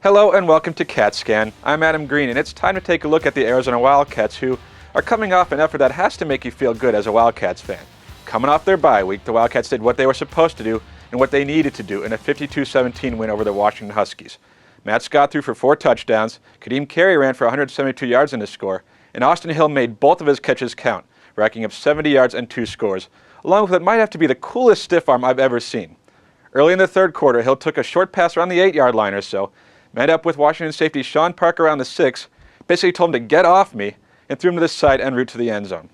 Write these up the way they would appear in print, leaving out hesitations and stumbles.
Hello and welcome to CatScan. I'm Adam Green, and it's time to take a look at the Arizona Wildcats, who are coming off an effort that has to make you feel good as a Wildcats fan. Coming off their bye week, the Wildcats did what they were supposed to do and what they needed to do in a 52-17 win over the Washington Huskies. Matt Scott threw for 4 touchdowns, Kadeem Carey ran for 172 yards in his score, and Austin Hill made both of his catches count, racking up 70 yards and 2 scores, along with what might have to be the coolest stiff arm I've ever seen. Early in the third quarter, Hill took a short pass around the 8-yard line or so, met up with Washington safety Sean Park around the 6, basically told him to get off me, and threw him to the side en route to the end zone.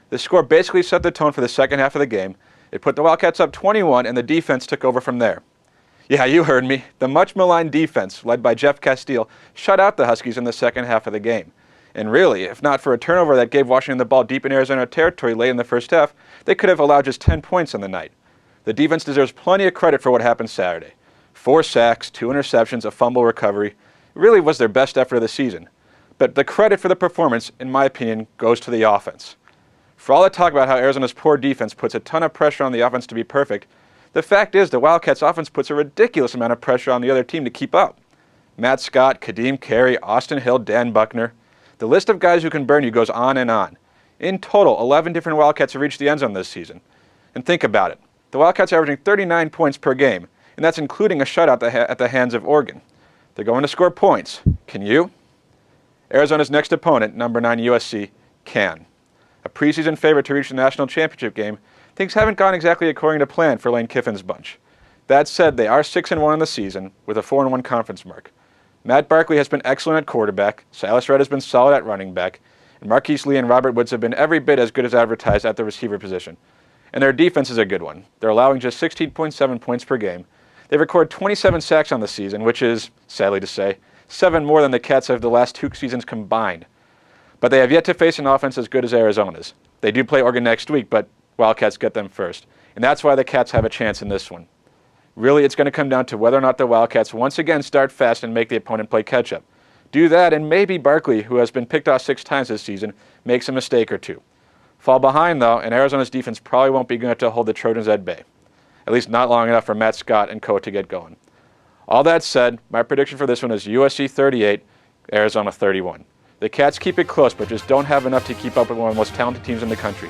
The score basically set the tone for the second half of the game. It put the Wildcats up 21, and the defense took over from there. Yeah, you heard me. The much-maligned defense, led by Jeff Castile, shut out the Huskies in the second half of the game. And really, if not for a turnover that gave Washington the ball deep in Arizona territory late in the first half, they could have allowed just 10 points on the night. The defense deserves plenty of credit for what happened Saturday. 4 sacks, 2 interceptions, a fumble recovery. It really was their best effort of the season. But the credit for the performance, in my opinion, goes to the offense. For all the talk about how Arizona's poor defense puts a ton of pressure on the offense to be perfect, the fact is the Wildcats' offense puts a ridiculous amount of pressure on the other team to keep up. Matt Scott, Kadeem Carey, Austin Hill, Dan Buckner. The list of guys who can burn you goes on and on. In total, 11 different Wildcats have reached the end zone this season. And think about it. The Wildcats are averaging 39 points per game, and that's including a shutout at the hands of Oregon. They're going to score points. Can you? Arizona's next opponent, number 9 USC, can. A preseason favorite to reach the national championship game, things haven't gone exactly according to plan for Lane Kiffin's bunch. That said, they are 6-1 in the season, with a 4-1 conference mark. Matt Barkley has been excellent at quarterback, Silas Redd has been solid at running back, and Marquise Lee and Robert Woods have been every bit as good as advertised at the receiver position. And their defense is a good one. They're allowing just 16.7 points per game. They've recorded 27 sacks on the season, which is, sadly to say, 7 more than the Cats have the last 2 seasons combined. But they have yet to face an offense as good as Arizona's. They do play Oregon next week, but Wildcats get them first. And that's why the Cats have a chance in this one. Really, it's going to come down to whether or not the Wildcats once again start fast and make the opponent play catch-up. Do that, and maybe Barkley, who has been picked off 6 times this season, makes a mistake or 2. Fall behind, though, and Arizona's defense probably won't be good enough to hold the Trojans at bay. At least not long enough for Matt Scott and co to get going. All that said, my prediction for this one is USC 38, Arizona 31. The Cats keep it close, but just don't have enough to keep up with one of the most talented teams in the country.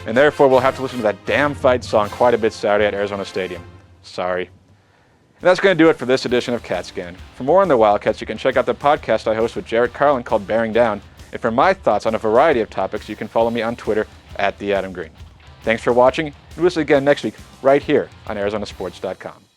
And therefore, we'll have to listen to that damn fight song quite a bit Saturday at Arizona Stadium. Sorry. And that's going to do it for this edition of CatScan. For more on the Wildcats, you can check out the podcast I host with Jarrett Carlin called Bearing Down. And for my thoughts on a variety of topics, you can follow me on Twitter @TheAdamGreen. Thanks for watching, and we'll see you again next week right here on ArizonaSports.com.